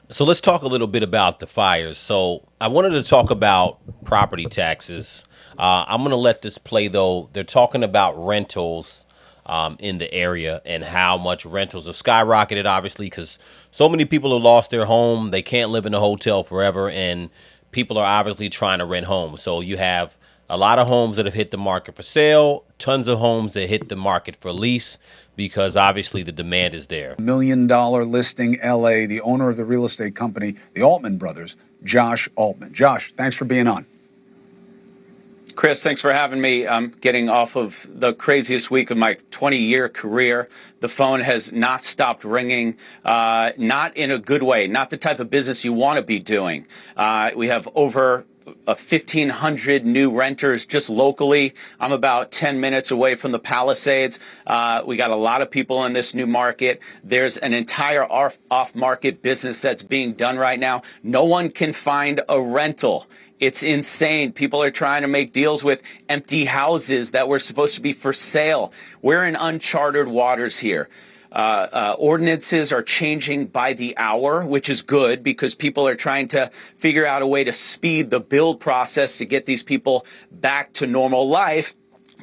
So let's talk a little bit about the fires. So I wanted to talk about property taxes. I'm going to let this play though. They're talking about rentals in the area and how much rentals have skyrocketed, obviously, because so many people have lost their home. They can't live in a hotel forever, and people are obviously trying to rent homes. So you have a lot of homes that have hit the market for sale, tons of homes that hit the market for lease because obviously the demand is there. $1 million listing LA, the owner of the real estate company, the Altman brothers, Josh Altman. Josh, thanks for being on. Chris, thanks for having me. I'm getting off of the craziest week of my 20-year career. The phone has not stopped ringing, not in a good way, not the type of business you want to be doing. We have over 1,500 new renters just locally. I'm about 10 minutes away from the Palisades. We got a lot of people in this new market. There's an entire off-market business that's being done right now. No one can find a rental. It's insane. People are trying to make deals with empty houses that were supposed to be for sale. We're in uncharted waters here. Ordinances are changing by the hour, which is good because people are trying to figure out a way to speed the build process to get these people back to normal life.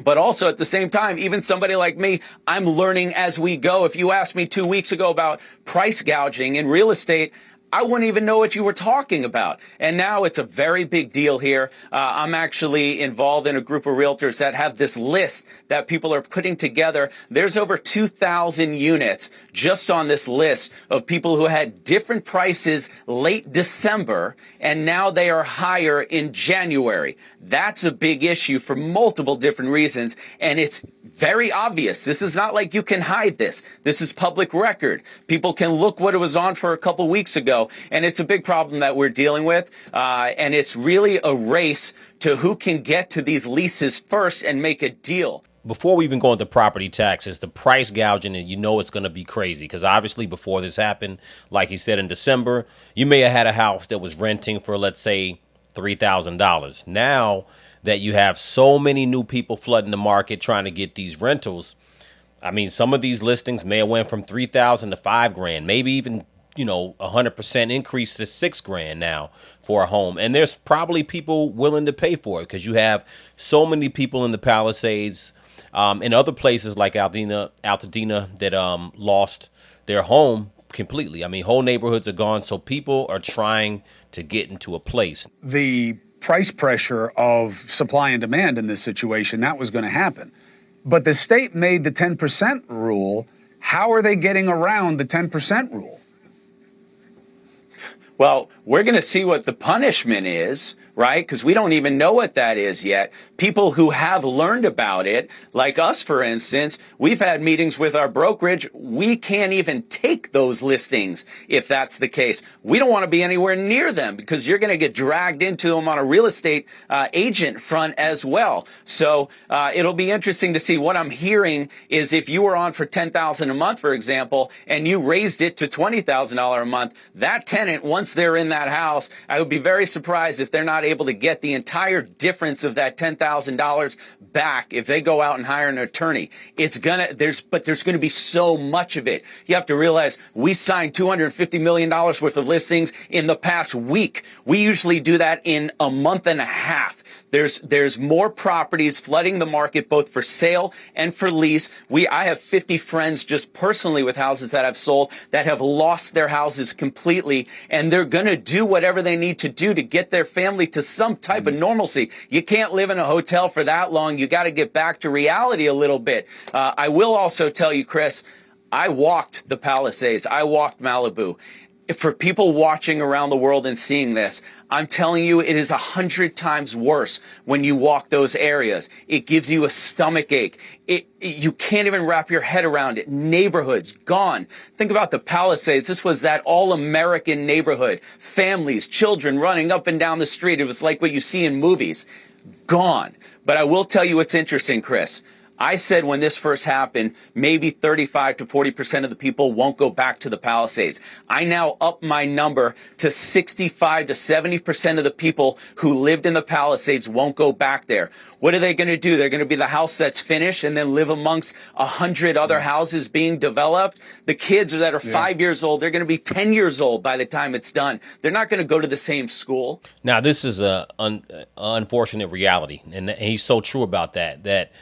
But also at the same time, even somebody like me, I'm learning as we go. If you asked me 2 weeks ago about price gouging in real estate, I wouldn't even know what you were talking about. And now it's a very big deal here. I'm actually involved in a group of realtors that have this list that people are putting together. There's over 2,000 units just on this list of people who had different prices late December, and now they are higher in January. That's a big issue for multiple different reasons, and it's very obvious. This is not like you can hide this. This is public record. People can look what it was on for a couple weeks ago, and it's a big problem that we're dealing with. And it's really a race to who can get to these leases first and make a deal. Before we even go into property taxes, the price gouging, and you know it's going to be crazy because obviously before this happened, like you said in December, you may have had a house that was renting for, let's say, $3,000. Now that you have so many new people flooding the market trying to get these rentals, I mean, some of these listings may have went from 3,000 to 5 grand, maybe even 100% increase to 6 grand now for a home. And there's probably people willing to pay for it because you have so many people in the Palisades, in other places like Altadena that lost their home completely. I mean, whole neighborhoods are gone. So people are trying to get into a place. The price pressure of supply and demand in this situation, that was going to happen. But the state made the 10% rule. How are they getting around the 10% rule? Well, we're going to see what the punishment is, right? Because we don't even know what that is yet. People who have learned about it, like us, for instance, we've had meetings with our brokerage. We can't even take those listings if that's the case. We don't want to be anywhere near them because you're going to get dragged into them on a real estate agent front as well. So it'll be interesting to see. What I'm hearing is if you were on for $10,000 a month, for example, and you raised it to $20,000 a month, that tenant, once they're in that house, I would be very surprised if they're not able to get the entire difference of that $10,000 back if they go out and hire an attorney. There's going to be so much of it. You have to realize we signed $250 million worth of listings in the past week. We usually do that in a month and a half. There's more properties flooding the market, both for sale and for lease. I have 50 friends just personally with houses that I've sold that have lost their houses completely, and they're going to do whatever they need to do to get their family to some type of normalcy. You can't live in a hotel for that long. You got to get back to reality a little bit. I will also tell you, Chris, I walked the Palisades. I walked Malibu. For people watching around the world and seeing this, I'm telling you, it is 100 times worse when you walk those areas. It gives you a stomach ache. You can't even wrap your head around it. Neighborhoods gone. Think about the Palisades. This was that all-American neighborhood. Families, children running up and down the street. It was like what you see in movies. Gone. But I will tell you what's interesting, Chris. I said when this first happened, maybe 35 to 40% of the people won't go back to the Palisades. I now up my number to 65 to 70% of the people who lived in the Palisades won't go back there. What are they going to do? They're going to be the house that's finished and then live amongst 100 other houses being developed. The kids that are 5 years old, they're going to be 10 years old by the time it's done. They're not going to go to the same school. Now, this is a unfortunate reality, and he's so true about that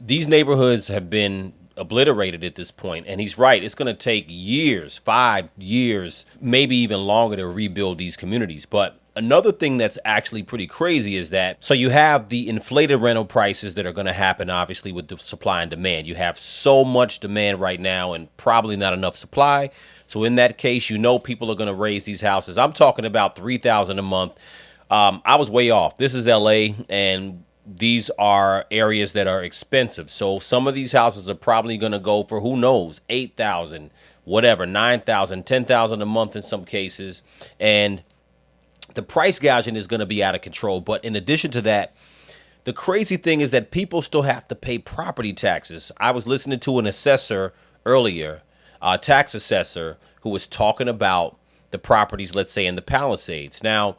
these neighborhoods have been obliterated at this point. And he's right. It's going to take years, 5 years, maybe even longer to rebuild these communities. But another thing that's actually pretty crazy is that, so you have the inflated rental prices that are going to happen, obviously, with the supply and demand. You have so much demand right now and probably not enough supply. So in that case, people are going to raise these houses. I'm talking about $3,000 a month. I was way off. This is LA, and these are areas that are expensive. So some of these houses are probably going to go for, who knows, $8,000, whatever, $9,000, $10,000 a month in some cases. And the price gouging is going to be out of control. But in addition to that, the crazy thing is that people still have to pay property taxes. I was listening to an assessor earlier, a tax assessor, who was talking about the properties, let's say, in the Palisades. Now,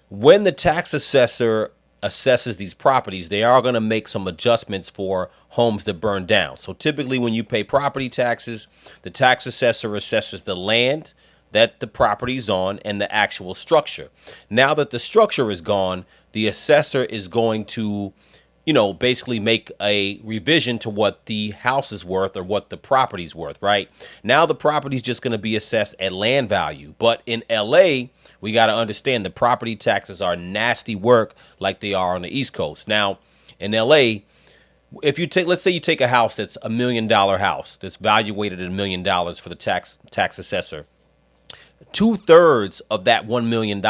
when the tax assessor assesses these properties, they are going to make some adjustments for homes that burn down. So typically when you pay property taxes, the tax assessor assesses the land that the property's on and the actual structure. Now that the structure is gone, the assessor is going to, basically make a revision to what the house is worth or what the property's worth, right? Now the property's just going to be assessed at land value. But in LA, we got to understand the property taxes are nasty work like they are on the East Coast. Now, in LA, let's say you take a house that's $1 million house that's valuated at $1 million for the tax assessor. 2/3 of that $1 million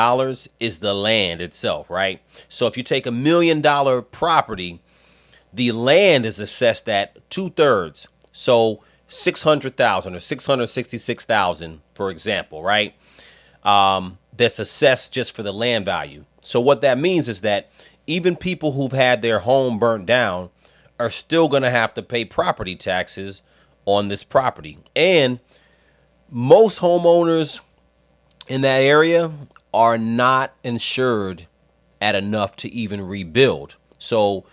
is the land itself, right? So if you take $1 million property, the land is assessed at 2/3. So 600,000 or 666,000, for example, right? That's assessed just for the land value. So what that means is that even people who've had their home burnt down are still going to have to pay property taxes on this property. And most homeowners in that area are not insured at enough to even rebuild. So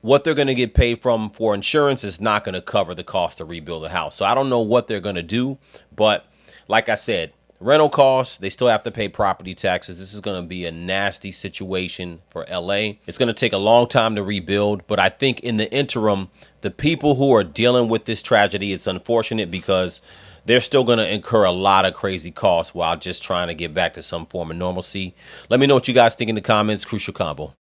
what they're going to get paid for insurance is not going to cover the cost to rebuild a house. So I don't know what they're going to do, but like I said, rental costs, they still have to pay property taxes. This is going to be a nasty situation for LA. It's going to take a long time to rebuild, but I think in the interim, the people who are dealing with this tragedy, it's unfortunate because they're still going to incur a lot of crazy costs while just trying to get back to some form of normalcy. Let me know what you guys think in the comments. Crucial Convo.